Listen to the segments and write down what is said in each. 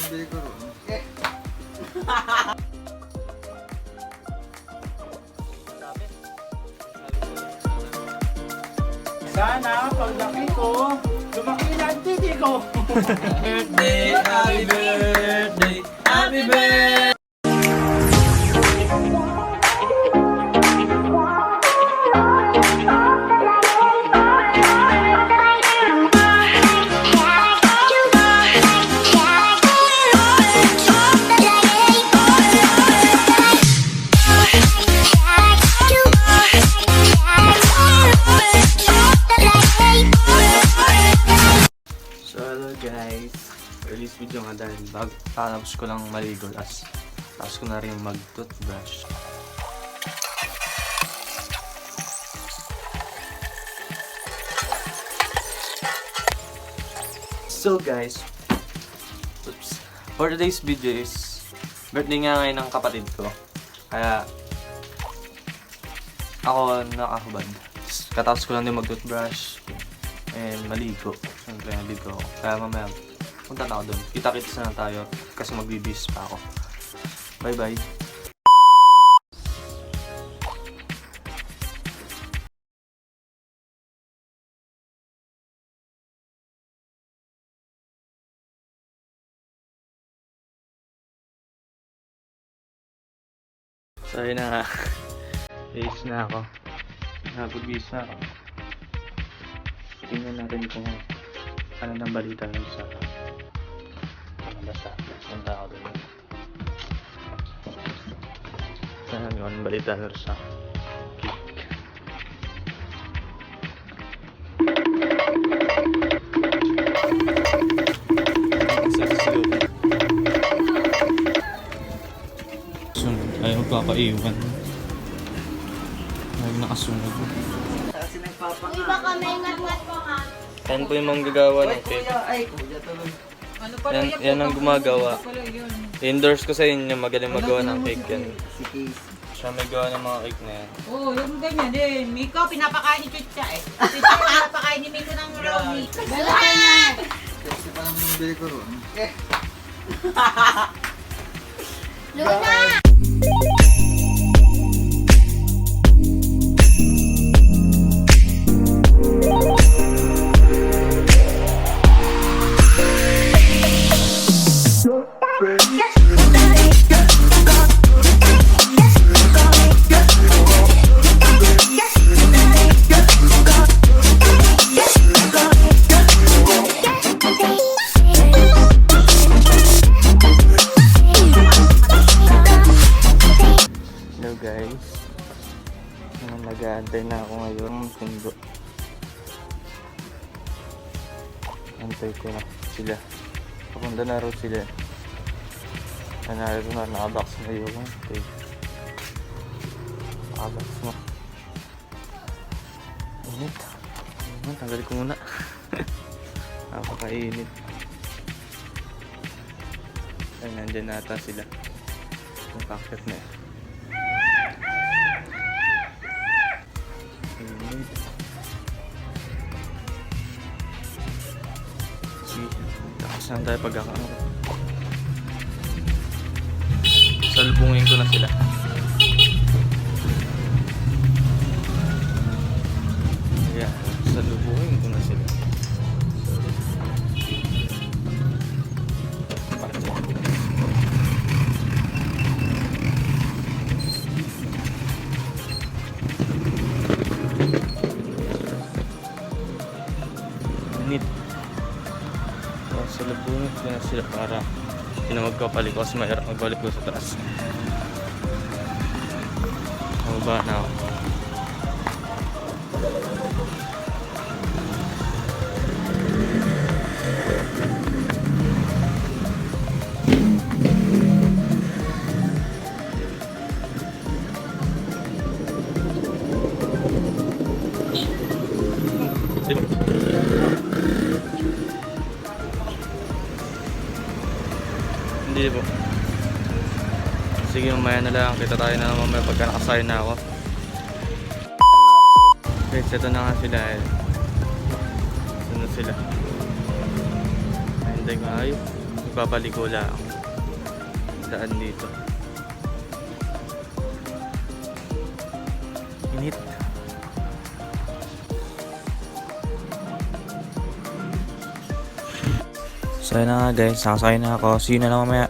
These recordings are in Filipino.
pambili ko ron. Sana paglaki ko, lumaki na ang titi ko. Birthday, happy birthday, happy birthday. So hello guys, release video nga dahil tapos ko lang maligo tapos ko na rin mag-toothbrush. So guys, for today's video is birthday nga ngayon ng kapatid ko, kaya ako nakahubad. Katapos ko lang din mag-toothbrush and maligo. Siyempre naligo ako. Kaya mamaya punta na ako doon. Kita-kita na tayo kasi magbibis pa ako. Bye bye. So yun na nga. Ace na ako. Nagbibis na ako. Tingnan natin kung ano nang balita nun sa mga basa. Punta ako doon. Ano yung balita nun sa cake. Sunod. Ayaw papaiwan. Ayaw nakasunod. Uy, baka may ngat-ngat ko ha. Yan po yung manggagawa ng cake. Ay, kuya tuloy. Yan ang gumagawa. I-endorse ko sa inyo, magaling magawa ng cake yan. Si Case. Siya may gawa ng mga cake na yan. Oo, yung ganyan din. Miko, pinapakain ni Chicha eh. Chicha, pinapakain ni Miko ng brownie. Ganyan! Kasi pa naman pambili ko ron. Luna! Hello guys. Nag-aantay na ako ngayon. Sundo. Antay ko na sila. Papunta na rin sila. Narito na, nakabox na yung cake. Nakabox mo. Init. Tanggalin ko muna. Napakainit. Ay, nandyan na ata sila. Yung packet na eh. Init. Sige, tapos na tayo pagkakaroon. Salubungin ko na sila. Yeah, salubungin ko na sila. Init. So, salubungin ko na sila para hindi na magkapalikos, mahirap magbalik ko sa taas. Mababa na ako. Hindi po. Sige, mamaya na lang. Kita tayo na mamaya pagka nakasign na ako. Guys, ito na nga sila eh. Ito na sila. Hintay ko. Ay, Nagpapaligo lang. Daan dito. Init. So yun na nga guys, nakasakay na ako. See you na lang mamaya.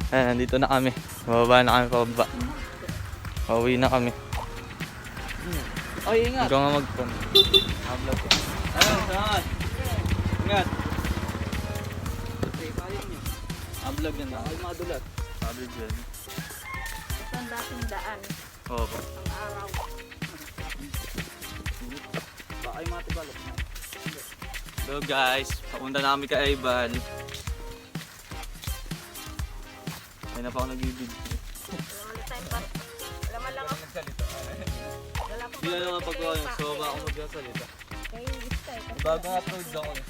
Ayan, nandito na kami. Bababa na kami pababa. Pauwi na kami. Oy, ingat. Huwag ka nga mag-phone. Vlog ko. Ayun, salamat. Ingat. Vlog yan. Ako yung madulat. Sabi dyan. Ito ang dating daan. Oo. Ang araw. Baka yung matibalok na. So guys, papunta na kami kay Ivan. Ay na pa ako nag-ibig. Wala time pa. Wala man lang ako. Wala pa. Hindi na naman pagkawa yun. So ba ako magkasalita. Kaya yung gusto eh. Bagong upload ako eh.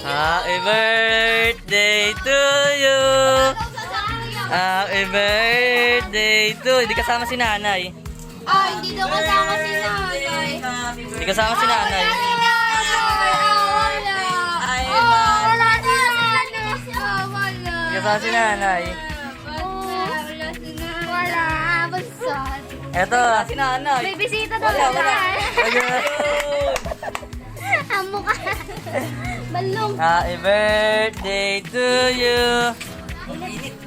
Happy birthday to you. Happy birthday to you. Hindi kasama si nanay. Hindi daw kasama si nanay. Hindi kasama si nanay. Wala si nanay. Hindi kasama si nanay. Wala. Bansad. Eto. Si nanay. May bisita daw na. Amo ka. Balong. Happy birthday to you.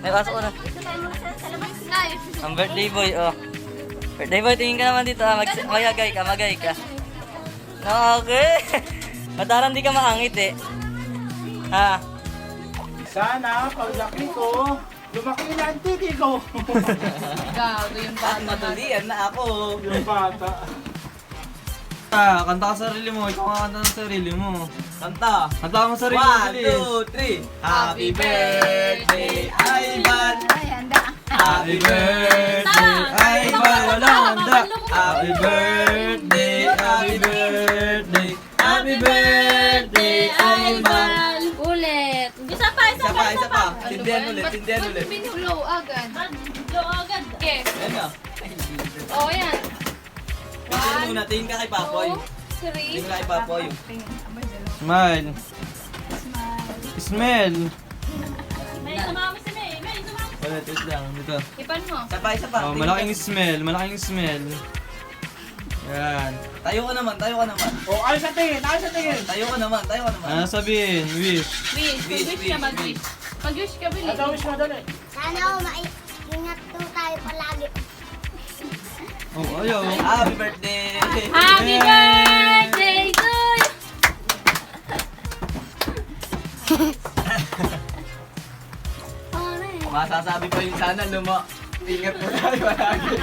May pasok ko na. Ang birthday boy, oh. Birthday boy, tingin ka naman dito, ah. Magagay ka, magay ka. Okay. Mataran di ka maangit, eh. Ha? Sana, paglaki ko, lumaki na ang titi ko. Gago yung bata. Matulian na ako. Yung bata. Kanta ka sa sarili mo. Ikaw nga kanta sa sarili mo. Kanta. Kanta ka sa sarili mo. 1, 2, 3. Happy birthday, Ivan. Happy birthday, Ivan. Wala handa. Happy birthday, happy birthday. Happy birthday, Ivan. Ulit. Isa pa. Tindihan ulit. Low agad. Low agad. Okay. Ayan na. Oh, yan. Tingin muna, tingin ka kay Papoy. 2, 3. Tingin ka kay Papoy. Smile. Smell. May sumama si May. May sumama. Wait lang. Dito. Ipan mo. Isa pa. Oh, malaking smell. Malaking smell. Yan. Tayo ka naman. Oh, ayos sa tingin. Tayo ka naman. Ano sabihin? Wish. Wish ka, mag-wish. Mag-wish ka, Billy. Ito, wish mo dali. Sana maingat po tayo palagi. Oh, ayaw. Happy birthday. Happy birthday to you! Masasabi pa yun sana, Ingat po tayo palagi.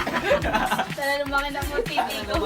Sana lumaki na po titi ko.